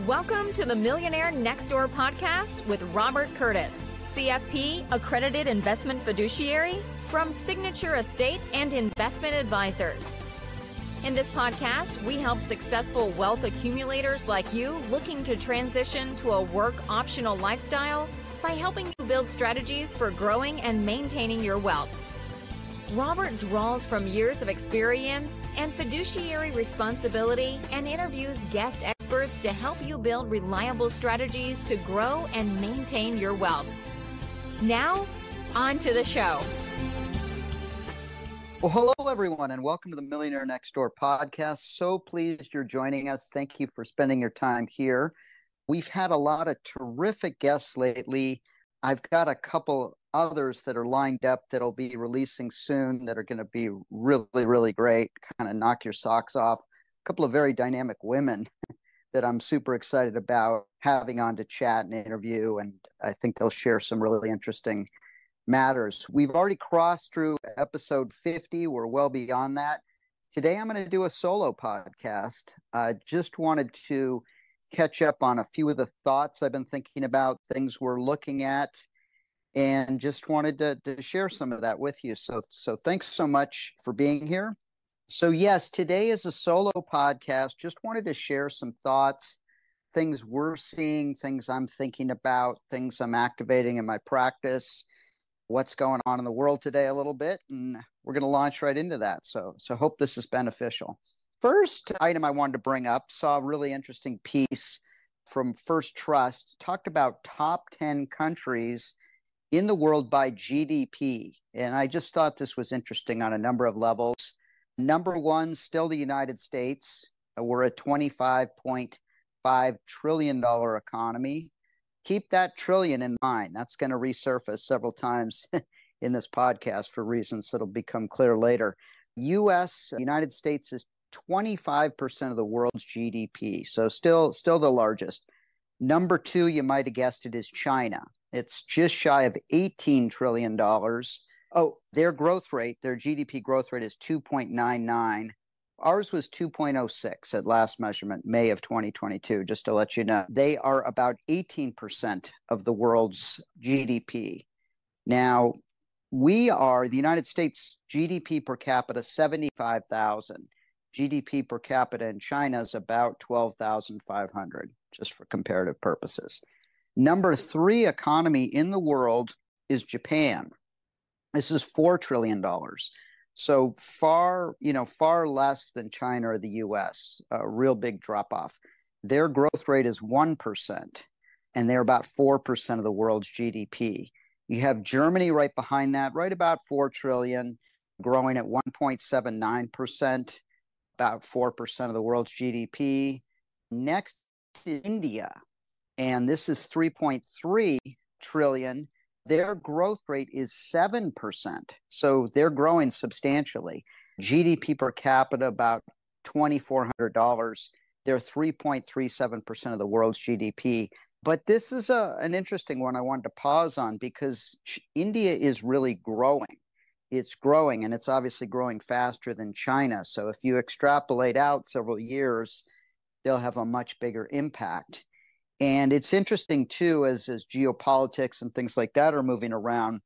Welcome to the Millionaire Next Door Podcast with Robert Curtis, CFP Accredited Investment Fiduciary from Signature Estate and Investment Advisors. In this podcast, we help successful wealth accumulators like you looking to transition to a work-optional lifestyle by helping you build strategies for growing and maintaining your wealth. Robert draws from years of experience and fiduciary responsibility and interviews guest experts to help you build reliable strategies to grow and maintain your wealth. Now, on to the show. Well, hello, everyone, and welcome to the Millionaire Next Door Podcast. So pleased you're joining us. Thank you for spending your time here. We've had a lot of terrific guests lately. I've got a couple others that are lined up that'll be releasing soon that are going to be really, really great, kind of knock your socks off. A couple of very dynamic women that I'm super excited about having on to chat and interview, and I think they'll share some really interesting matters. We've already crossed through episode 50. We're well beyond that. Today, I'm going to do a solo podcast. Just wanted to catch up on a few of the thoughts I've been thinking about, things we're looking at, and just wanted to share some of that with you. So thanks so much for being here. So yes, today is a solo podcast. Just wanted to share some thoughts, things we're seeing, things I'm thinking about, things I'm activating in my practice, what's going on in the world today a little bit, and we're going to launch right into that. So hope this is beneficial. First item I wanted to bring up, saw a really interesting piece from First Trust, talked about top 10 countries in the world by GDP. And I just thought this was interesting on a number of levels. Number one, still the United States. We're a $25.5 trillion economy. Keep that trillion in mind. That's going to resurface several times in this podcast for reasons that'll become clear later. United States is 25% of the world's GDP, so still the largest. Number two, you might have guessed it, is China. It's just shy of $18 trillion. Oh, their growth rate, their GDP growth rate is 2.99. Ours was 2.06 at last measurement, May of 2022, just to let you know. They are about 18% of the world's GDP. Now, the United States GDP per capita, 75,000. GDP per capita in China is about 12,500, just for comparative purposes. Number three economy in the world is Japan. This is $4 trillion. So far less than China or the US, a real big drop off. Their growth rate is 1%, and they're about 4% of the world's GDP. You have Germany right behind that, right about 4 trillion, growing at 1.79%, about 4% of the world's GDP. Next is India, and this is 3.3 trillion. Their growth rate is 7%. So they're growing substantially. GDP per capita, about $2,400. They're 3.37% of the world's GDP. But this is an interesting one I wanted to pause on because India is really growing. It's growing, and it's obviously growing faster than China. So if you extrapolate out several years, they'll have a much bigger impact. And it's interesting, too, as geopolitics and things like that are moving around,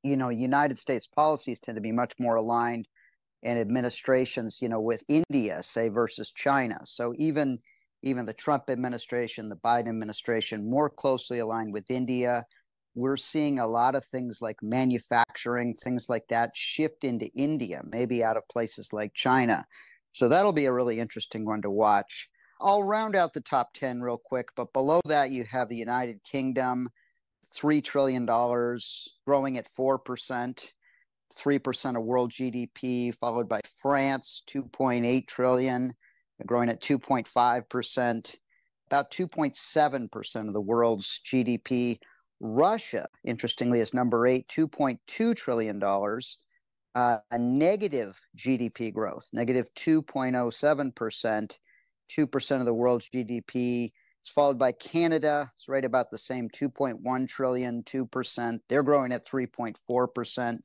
United States policies tend to be much more aligned, and administrations, with India, say, versus China. So even the Trump administration, the Biden administration, more closely aligned with India. We're seeing a lot of things like manufacturing, things like that shift into India, maybe out of places like China. So that'll be a really interesting one to watch. I'll round out the top 10 real quick, but below that you have the United Kingdom, $3 trillion, growing at 4%, 3% of world GDP, followed by France, 2.8 trillion, growing at 2.5%, about 2.7% of the world's GDP. Russia, interestingly, is number 8, $2.2 trillion, a negative GDP growth, negative 2.07%, 2% of the world's GDP. It's followed by Canada. It's right about the same, 2.1 trillion, 2%. They're growing at 3.4%.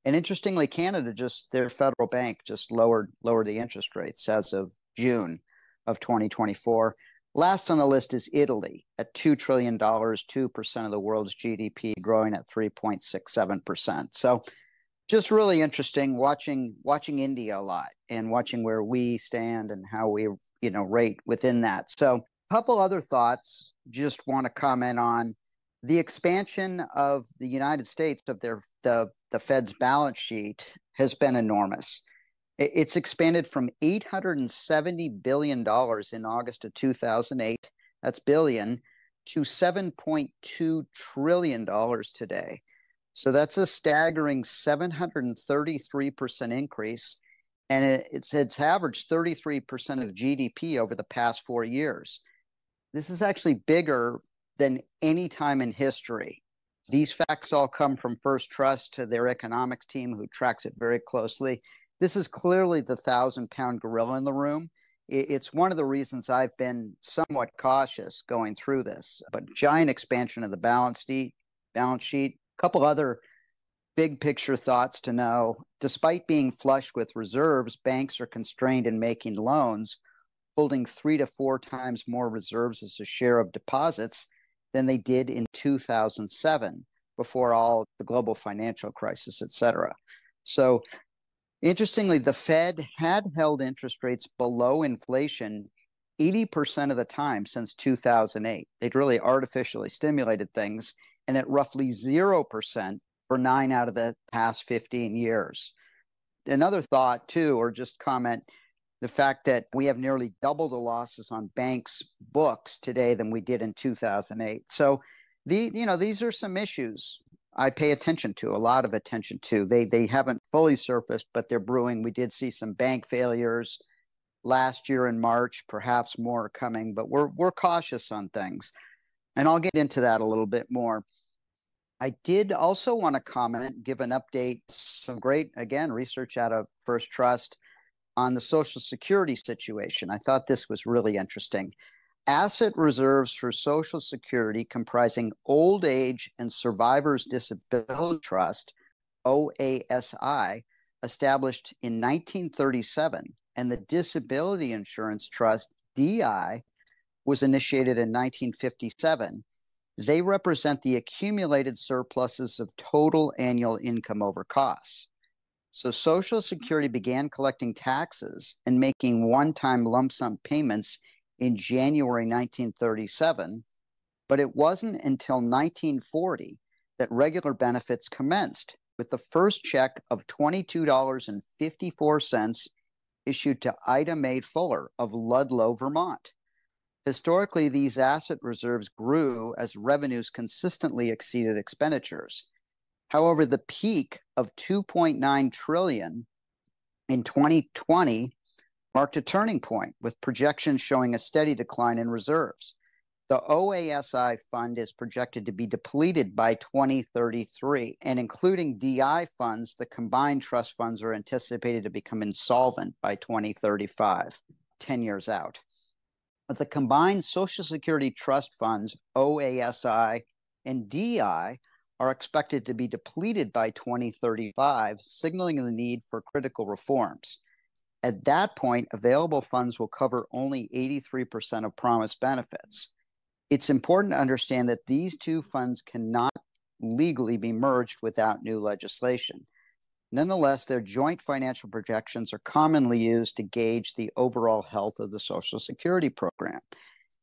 And interestingly, Canada, their federal bank just lowered the interest rates as of June of 2024. Last on the list is Italy at $2 trillion, 2% of the world's GDP, growing at 3.67%. So just really interesting watching India a lot and watching where we stand and how we, rate within that. So a couple other thoughts, just want to comment on the expansion of the United States of the Fed's balance sheet has been enormous. It's expanded from $870 billion in August of 2008, that's billion, to $7.2 trillion today. So that's a staggering 733% increase. And it's averaged 33% of GDP over the past 4 years. This is actually bigger than any time in history. These facts all come from First Trust to their economics team, who tracks it very closely. This is clearly the 1,000-pound gorilla in the room. It's one of the reasons I've been somewhat cautious going through this, but giant expansion of the balance sheet. A couple other big picture thoughts to know. Despite being flush with reserves, banks are constrained in making loans, holding 3 to 4 times more reserves as a share of deposits than they did in 2007, before all the global financial crisis, et cetera. So interestingly, the Fed had held interest rates below inflation 80% of the time since 2008. They'd really artificially stimulated things, and at roughly 0% for 9 out of the past 15 years. Another thought, too, or just comment, the fact that we have nearly double the losses on banks' books today than we did in 2008. So, these are some issues I pay attention to, a lot of attention to. They haven't fully surfaced, but they're brewing. We did see some bank failures last year in March, perhaps more coming, but we're cautious on things. And I'll get into that a little bit more. I did also want to comment, give an update, some great, again, research out of First Trust on the Social Security situation. I thought this was really interesting. Asset reserves for Social Security comprising Old Age and Survivors Disability Trust, OASI, established in 1937, and the Disability Insurance Trust, DI, was initiated in 1957. They represent the accumulated surpluses of total annual income over costs. So Social Security began collecting taxes and making one-time lump sum payments in January 1937, but it wasn't until 1940 that regular benefits commenced, with the first check of $22.54 issued to Ida Mae Fuller of Ludlow, Vermont. Historically, these asset reserves grew as revenues consistently exceeded expenditures. However, the peak of $2.9 trillion in 2020 marked a turning point, with projections showing a steady decline in reserves. The OASI fund is projected to be depleted by 2033, and including DI funds, the combined trust funds are anticipated to become insolvent by 2035, 10 years out. But the combined Social Security trust funds, OASI and DI, are expected to be depleted by 2035, signaling the need for critical reforms. At that point, available funds will cover only 83% of promised benefits. It's important to understand that these two funds cannot legally be merged without new legislation. Nonetheless, their joint financial projections are commonly used to gauge the overall health of the Social Security program.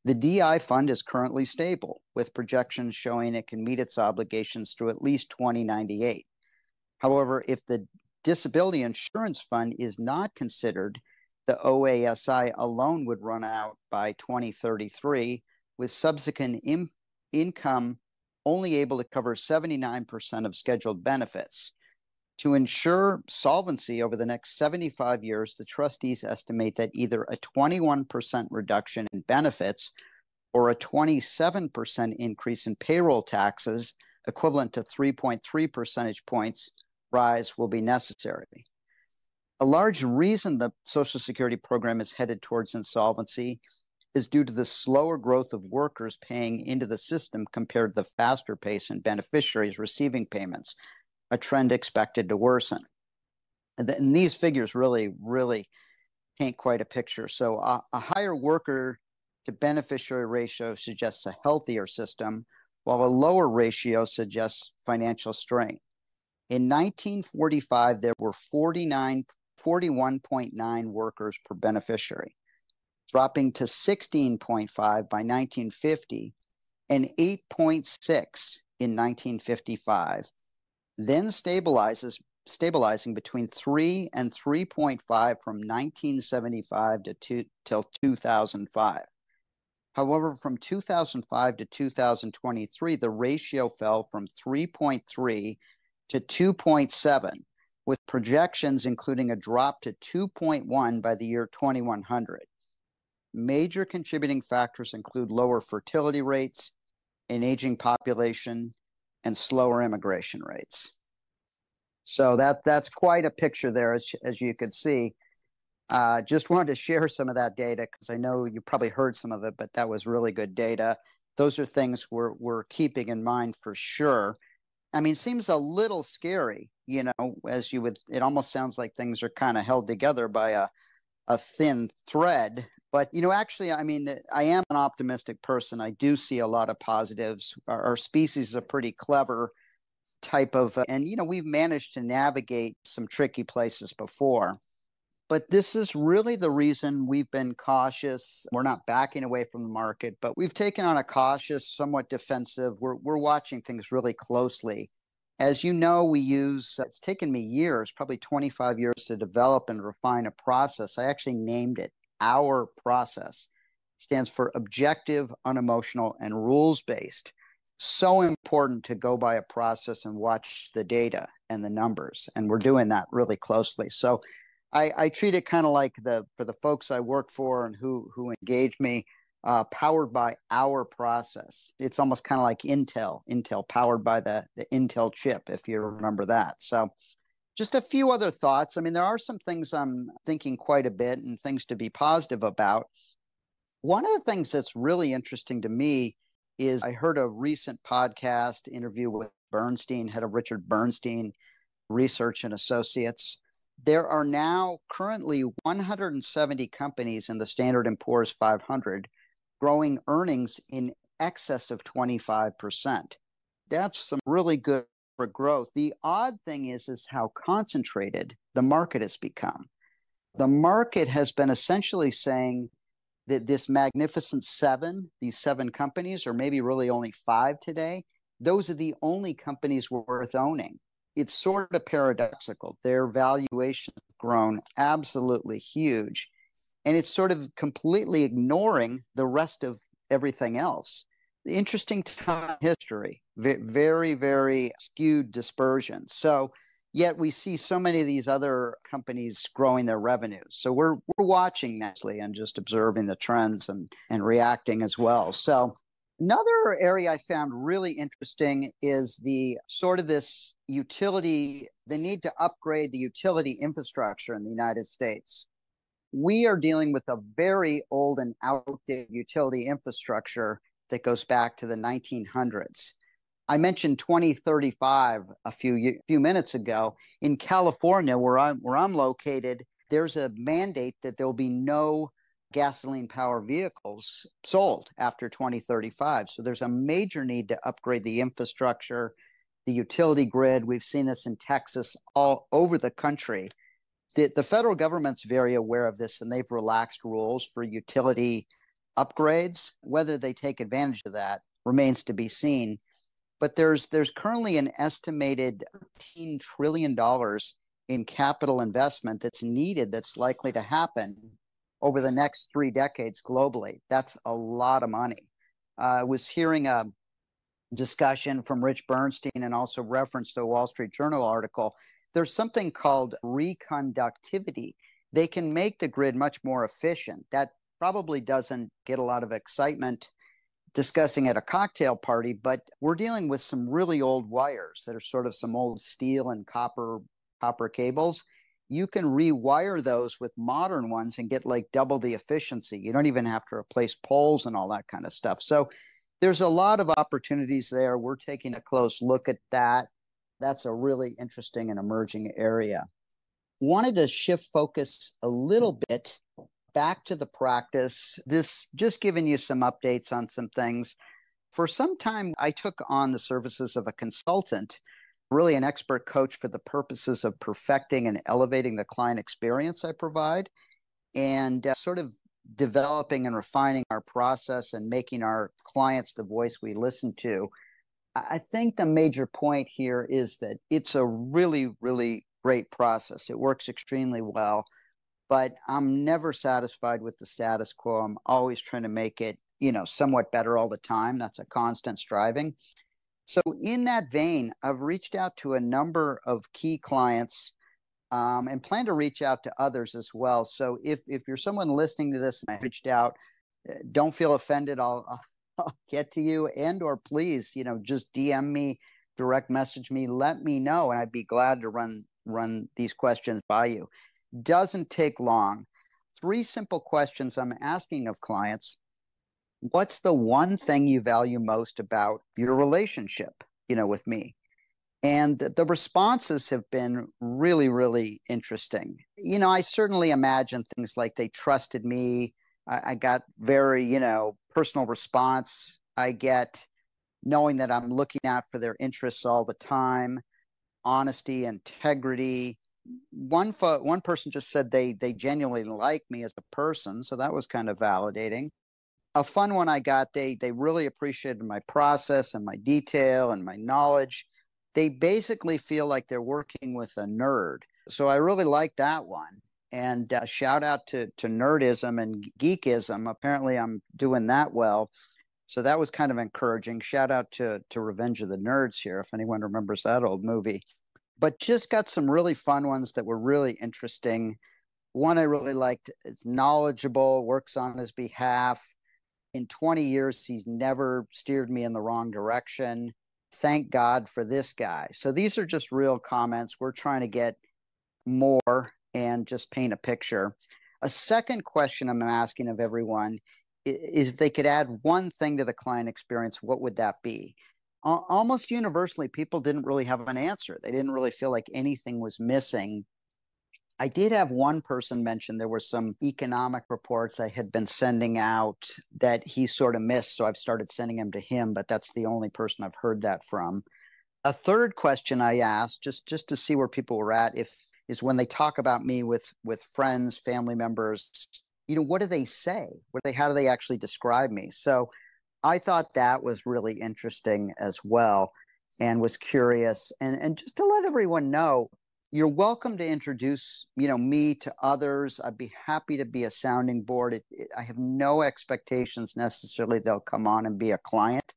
The DI fund is currently stable, with projections showing it can meet its obligations through at least 2098. However, if the Disability Insurance Fund is not considered, the OASI alone would run out by 2033, with subsequent income only able to cover 79% of scheduled benefits. To ensure solvency over the next 75 years, the trustees estimate that either a 21% reduction in benefits or a 27% increase in payroll taxes, equivalent to 3.3 percentage points rise, will be necessary. A large reason the Social Security program is headed towards insolvency is due to the slower growth of workers paying into the system compared to the faster pace in beneficiaries receiving payments, a trend expected to worsen. And these figures really paint quite a picture. So a higher worker to beneficiary ratio suggests a healthier system, while a lower ratio suggests financial strain. In 1945, there were 41.9 workers per beneficiary, dropping to 16.5 by 1950 and 8.6 in 1955, then stabilizing between 3 and 3.5 from 1975 till 2005. However, from 2005 to 2023, the ratio fell from 3.3 to 2.7, with projections including a drop to 2.1 by the year 2100. Major contributing factors include lower fertility rates, an aging population, and slower immigration rates. So that's quite a picture there, as you could see. Just wanted to share some of that data because I know you probably heard some of it, but that was really good data. Those are things we're keeping in mind for sure. I mean, it seems a little scary, it almost sounds like things are kind of held together by a thin thread. But, actually, I mean, I am an optimistic person. I do see a lot of positives. Our species is a pretty clever type of, and, we've managed to navigate some tricky places before. But this is really the reason we've been cautious. We're not backing away from the market, but we've taken on a cautious, somewhat defensive. We're watching things really closely. As you know, it's taken me years, probably 25 years to develop and refine a process. I actually named it Our Process. It stands for objective, unemotional, and rules-based. So important to go by a process and watch the data and the numbers. And we're doing that really closely. So I treat it kind of like for the folks I work for and who engage me, powered by our process. It's almost kind of like Intel powered by the Intel chip, if you remember that. So just a few other thoughts. I mean, there are some things I'm thinking quite a bit and things to be positive about. One of the things that's really interesting to me is I heard a recent podcast interview with Bernstein, head of Richard Bernstein Research and Associates. There are now currently 170 companies in the Standard & Poor's 500 growing earnings in excess of 25%. That's some really good for growth. The odd thing is how concentrated the market has become. The market has been essentially saying that this magnificent these seven companies, or maybe really only 5 today, those are the only companies worth owning. It's sort of paradoxical. Their valuation has grown absolutely huge, and it's sort of completely ignoring the rest of everything else. Interesting time in history, very, very skewed dispersion. So yet we see so many of these other companies growing their revenues. So we're watching naturally and just observing the trends and reacting as well. So another area I found really interesting is this utility, the need to upgrade the utility infrastructure in the United States. We are dealing with a very old and outdated utility infrastructure that goes back to the 1900s. I mentioned 2035 a few minutes ago. In California, where I'm located, there's a mandate that there'll be no gasoline power vehicles sold after 2035. So there's a major need to upgrade the infrastructure, the utility grid. We've seen this in Texas, all over the country. The federal government's very aware of this, and they've relaxed rules for utility upgrades. Whether they take advantage of that remains to be seen. But there's currently an estimated $13 trillion in capital investment that's needed, that's likely to happen over the next 3 decades globally. That's a lot of money. I was hearing a discussion from Rich Bernstein and also reference to a Wall Street Journal article. There's something called reconductivity. They can make the grid much more efficient. That probably doesn't get a lot of excitement discussing at a cocktail party, but we're dealing with some really old wires that are sort of some old steel and copper cables. You can rewire those with modern ones and get like double the efficiency. You don't even have to replace poles and all that kind of stuff. So there's a lot of opportunities there. We're taking a close look at that. That's a really interesting and emerging area. Wanted to shift focus a little bit back to the practice. This just giving you some updates on some things. For some time, I took on the services of a consultant, really an expert coach for the purposes of perfecting and elevating the client experience I provide, and sort of developing and refining our process and making our clients the voice we listen to. I think the major point here is that it's a really, really great process. It works extremely well, but I'm never satisfied with the status quo. I'm always trying to make it, somewhat better all the time. That's a constant striving. So in that vein, I've reached out to a number of key clients, and plan to reach out to others as well. So if you're someone listening to this and I reached out, don't feel offended. I'll get to you, and or please, just DM me, direct message me, let me know, and I'd be glad to run these questions by you. Doesn't take long. 3 simple questions I'm asking of clients. What's the one thing you value most about your relationship, with me? And the responses have been really, really interesting. I certainly imagine things like they trusted me. I got very, personal response. I get knowing that I'm looking out for their interests all the time, honesty, integrity. One person just said they genuinely like me as a person, so that was kind of validating. A fun one I got, they really appreciated my process and my detail and my knowledge. They basically feel like they're working with a nerd. So I really like that one. And shout out to nerdism and geekism. Apparently I'm doing that well. So that was kind of encouraging. Shout out to Revenge of the Nerds here, if anyone remembers that old movie. But just got some really fun ones that were really interesting. One I really liked is knowledgeable, works on his behalf. In 20 years, he's never steered me in the wrong direction. Thank God for this guy. So these are just real comments. We're trying to get more and just paint a picture. A second question I'm asking of everyone is if they could add one thing to the client experience, what would that be? Almost universally, people didn't really have an answer. They didn't really feel like anything was missing. I did have one person mention there were some economic reports I had been sending out that he sort of missed, so I've started sending them to him, but that's the only person I've heard that from. A third question I asked, just to see where people were at, is when they talk about me with friends, family members, what do they say? How do they actually describe me? So I thought that was really interesting as well, and was curious. And just to let everyone know, you're welcome to introduce, me to others. I'd be happy to be a sounding board. I have no expectations necessarily they'll come on and be a client.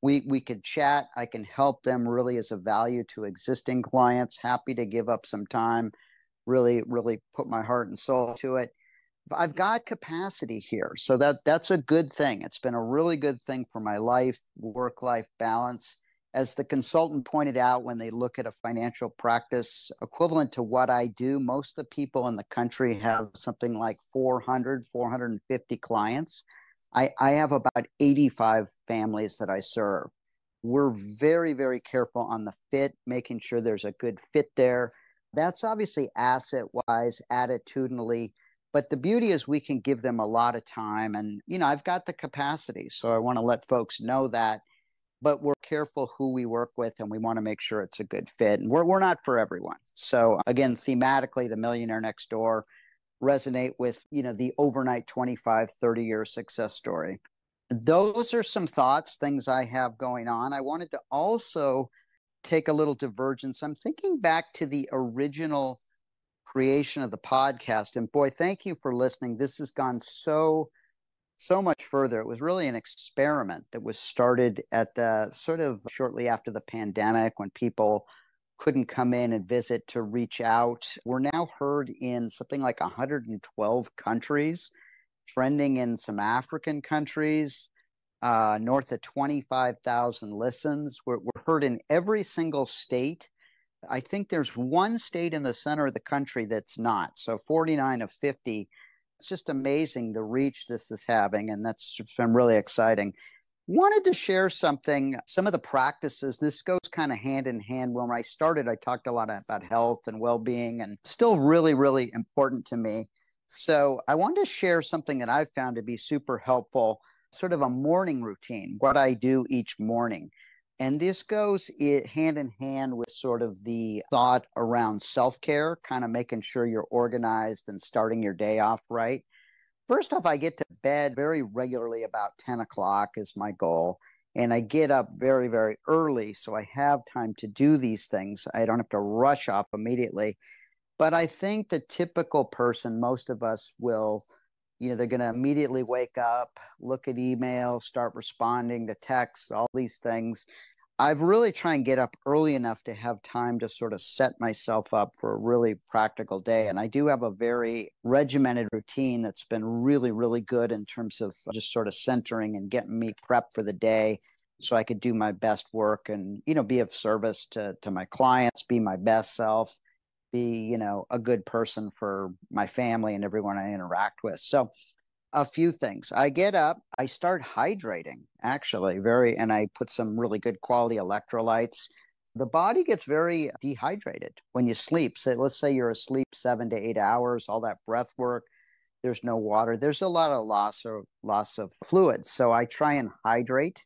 We could chat. I can help them really as a value to existing clients. Happy to give up some time, really, really put my heart and soul to it. I've got capacity here. So that's a good thing. It's been a really good thing for my life, work-life balance. As the consultant pointed out, when they look at a financial practice equivalent to what I do, most of the people in the country have something like 450 clients. I have about 85 families that I serve. We're very, very careful on the fit, making sure there's a good fit there. That's obviously asset-wise, attitudinally, but the beauty is we can give them a lot of time. And, I've got the capacity, so I want to let folks know that. But we're careful who we work with, and we want to make sure it's a good fit. And we're not for everyone. So again, thematically, the Millionaire Next Door resonate with, the overnight 25, 30-year success story. Those are some thoughts, things I have going on. I wanted to also take a little divergence. I'm thinking back to the original creation of the podcast. And boy, thank you for listening. This has gone so much further. It was really an experiment that was started at the sort of shortly after the pandemic when people couldn't come in and visit to reach out. We're now heard in something like 112 countries, trending in some African countries, north of 25,000 listens. We're heard in every single state. I think there's one state in the center of the country that's not. So 49 of 50. It's just amazing the reach this is having, and that's been really exciting. Wanted to share some of the practices. This goes kind of hand in hand. When I started, I talked a lot about health and well-being, and still really, really important to me. So I want to share something that I've found to be super helpful, sort of a morning routine, what I do each morning. And this goes hand in hand with sort of the thought around self-care, kind of making sure you're organized and starting your day off right. First off, I get to bed very regularly about 10 o'clock is my goal. And I get up very, very early. So I have time to do these things. I don't have to rush off immediately. But I think the typical person, most of us will, they're going to immediately wake up, look at email, start responding to texts, all these things. I've really tried and get up early enough to have time to sort of set myself up for a really practical day. And I do have a very regimented routine that's been really, really good in terms of just sort of centering and getting me prepped for the day so I could do my best work and, be of service to my clients, be my best self, be, a good person for my family and everyone I interact with. So a few things. I get up, I start hydrating actually and I put some really good quality electrolytes. The body gets very dehydrated when you sleep. So let's say you're asleep 7 to 8 hours, all that breath work, there's no water. There's a lot of loss of fluids. So I try and hydrate.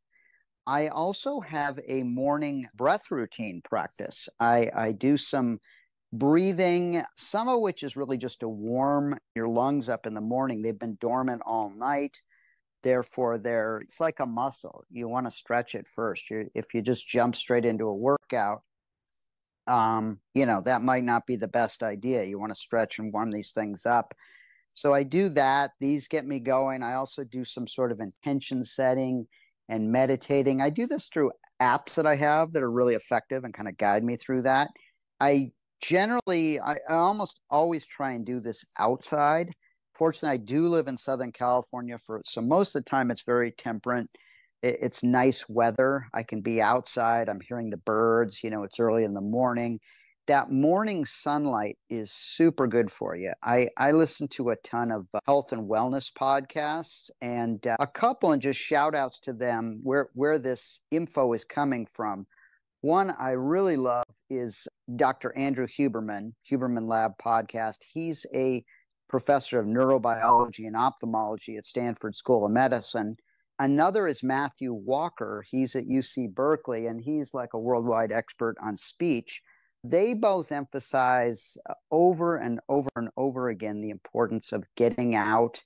I also have a morning breath routine practice. I do some breathing, some of which is really just to warm your lungs up in the morning. They've been dormant all night. Therefore, it's like a muscle. You want to stretch it first. If you just jump straight into a workout, that might not be the best idea. You want to stretch and warm these things up. So I do that. These get me going. I also do some sort of intention setting and meditating. I do this through apps that I have that are really effective and kind of guide me through that. I almost always try and do this outside. Fortunately, I do live in Southern California, so most of the time it's very temperate. It's nice weather. I can be outside. I'm hearing the birds. It's early in the morning. That morning sunlight is super good for you. I listen to a ton of health and wellness podcasts, and a couple, and just shout outs to them where this info is coming from. One I really love is Dr. Andrew Huberman Lab Podcast. He's a professor of neurobiology and ophthalmology at Stanford School of Medicine. Another is Matthew Walker. He's at UC Berkeley, and he's like a worldwide expert on speech. They both emphasize over and over and over again the importance of getting out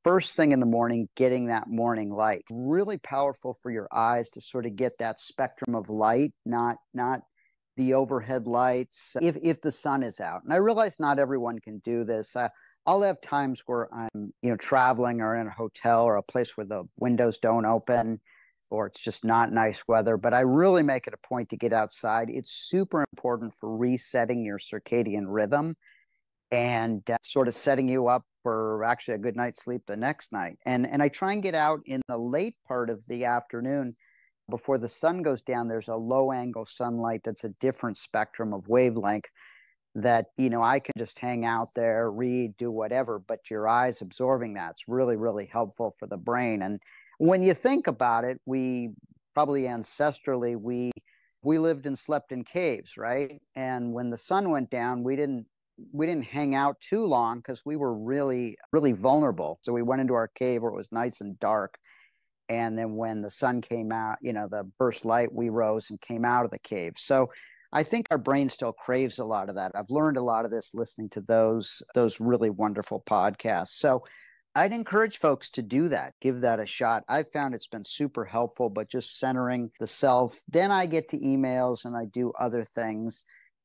first thing in the morning, getting that morning light. Really powerful for your eyes to sort of get that spectrum of light, not the overhead lights if the sun is out. And I realize not everyone can do this. I'll have times where I'm, traveling or in a hotel or a place where the windows don't open or it's just not nice weather, but I really make it a point to get outside. It's super important for resetting your circadian rhythm and sort of setting you up for actually a good night's sleep the next night. And I try and get out in the late part of the afternoon before the sun goes down. There's a low angle sunlight that's a different spectrum of wavelength that, I can just hang out there, read, do whatever, but your eyes absorbing that's really, really helpful for the brain. And when you think about it, we probably ancestrally, we lived and slept in caves, right? And when the sun went down, we didn't hang out too long because we were really, really vulnerable. So we went into our cave where it was nice and dark. And then when the sun came out, the first light, we rose and came out of the cave. So I think our brain still craves a lot of that. I've learned a lot of this listening to those really wonderful podcasts. So I'd encourage folks to do that, give that a shot. I've found it's been super helpful, but just centering the self. Then I get to emails and I do other things.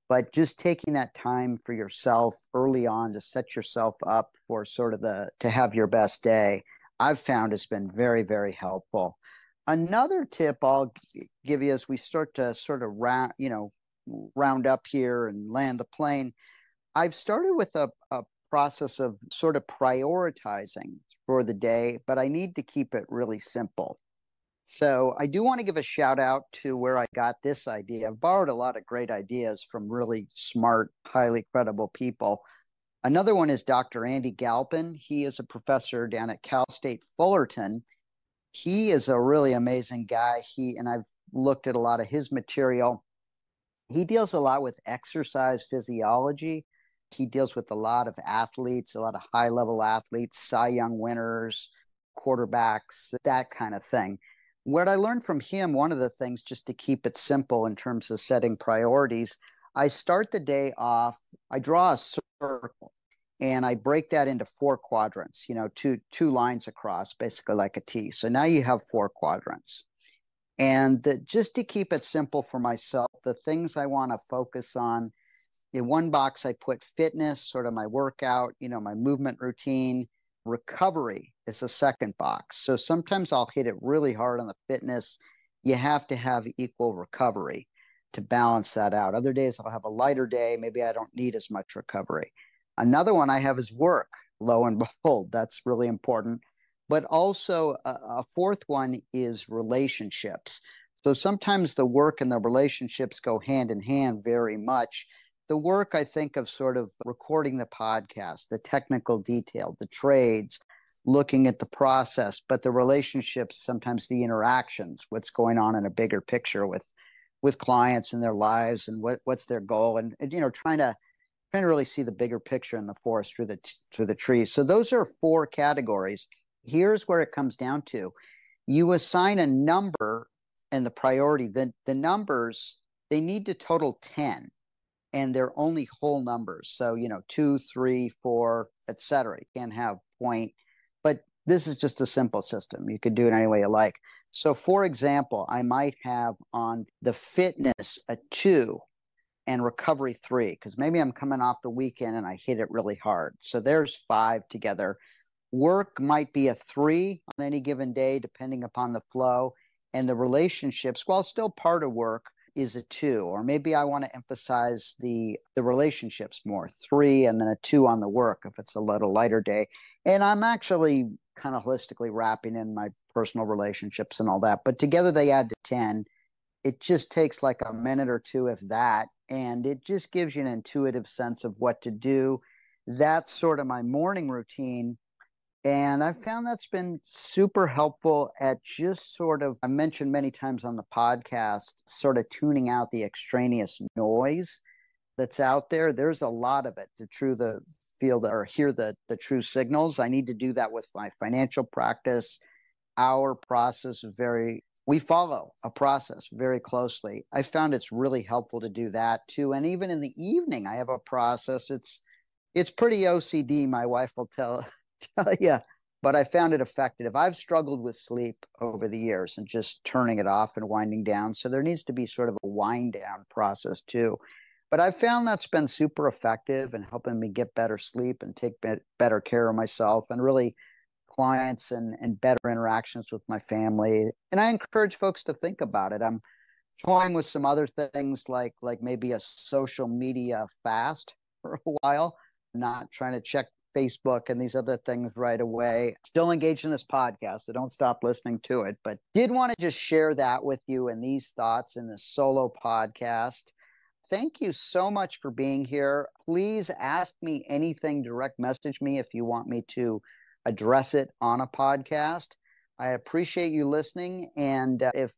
But just taking that time for yourself early on to set yourself up for sort of to have your best day, I've found has been very, very helpful. Another tip I'll give you as we start to sort of round up here and land the plane, I've started with a process of sort of prioritizing for the day, but I need to keep it really simple. So I do want to give a shout out to where I got this idea. I've borrowed a lot of great ideas from really smart, highly credible people. Another one is Dr. Andy Galpin. He is a professor down at Cal State Fullerton. He is a really amazing guy. And I've looked at a lot of his material. He deals a lot with exercise physiology. He deals with a lot of athletes, a lot of high-level athletes, Cy Young winners, quarterbacks, that kind of thing. What I learned from him, one of the things, just to keep it simple in terms of setting priorities, I start the day off, I draw a circle, and I break that into 4 quadrants, two lines across, basically like a T. So now you have 4 quadrants. And just to keep it simple for myself, the things I want to focus on, in one box, I put fitness, sort of my workout, my movement routine. Recovery is a second box. So sometimes I'll hit it really hard on the fitness. You have to have equal recovery to balance that out. Other days I'll have a lighter day. Maybe I don't need as much recovery. Another one I have is work. Lo and behold, that's really important. But also a fourth one is relationships. So sometimes the work and the relationships go hand in hand very much. The work, I think of sort of recording the podcast, the technical detail, the trades, looking at the process, but the relationships, sometimes the interactions, what's going on in a bigger picture with clients and their lives, and what's their goal, and trying to really see the bigger picture in the forest through the trees. So those are 4 categories. Here's where it comes down to. You assign a number and the priority. The numbers, they need to total 10. And they're only whole numbers. So, 2, 3, 4, etc. You can't have point, but this is just a simple system. You could do it any way you like. So, for example, I might have on the fitness a 2 and recovery 3, because maybe I'm coming off the weekend and I hit it really hard. So there's 5 together. Work might be a 3 on any given day, depending upon the flow. And the relationships, while still part of work, is a 2, or maybe I want to emphasize the relationships more, 3, and then a 2 on the work if it's a little lighter day. And I'm actually kind of holistically wrapping in my personal relationships and all that, but together they add to 10. It just takes like a minute or 2, if that, and it just gives you an intuitive sense of what to do. That's sort of my morning routine. And I found that's been super helpful at just sort of, I mentioned many times on the podcast, sort of tuning out the extraneous noise that's out there. There's a lot of it to hear the true signals. I need to do that with my financial practice. Our process is we follow a process very closely. I found it's really helpful to do that too. And even in the evening, I have a process. It's pretty OCD, my wife will tell you, but I found it effective. I've struggled with sleep over the years and just turning it off and winding down. So there needs to be sort of a wind down process too. But I've found that's been super effective in helping me get better sleep and take better care of myself, and really clients and better interactions with my family. And I encourage folks to think about it. I'm toying with some other things like maybe a social media fast for a while, not trying to check Facebook and these other things right away. Still engaged in this podcast, so don't stop listening to it. But did want to just share that with you and these thoughts in this solo podcast. Thank you so much for being here. Please ask me anything, direct message me if you want me to address it on a podcast. I appreciate you listening. And if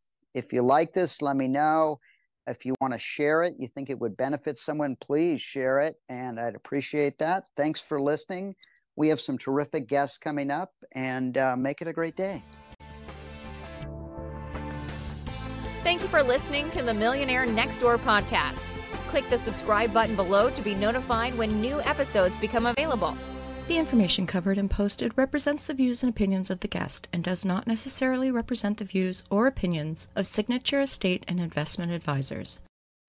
you like this, let me know. If you want to share it, you think it would benefit someone, please share it, and I'd appreciate that. Thanks for listening. We have some terrific guests coming up, and make it a great day. Thank you for listening to the Millionaire Next Door Podcast. Click the subscribe button below to be notified when new episodes become available. The information covered and posted represents the views and opinions of the guest and does not necessarily represent the views or opinions of Signature Estate and Investment Advisors.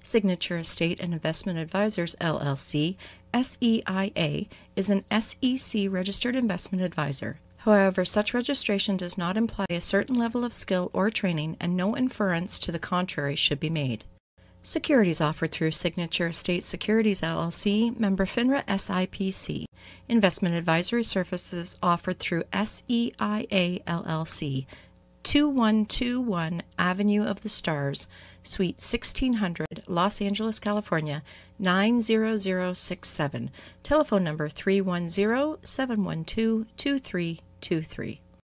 Signature Estate and Investment Advisors, LLC, SEIA, is an SEC registered investment advisor. However, such registration does not imply a certain level of skill or training, and no inference to the contrary should be made. Securities offered through Signature Estate Securities LLC, member FINRA SIPC. Investment advisory services offered through SEIA LLC, 2121 Avenue of the Stars, Suite 1600, Los Angeles, California, 90067. Telephone number 310-712-2323.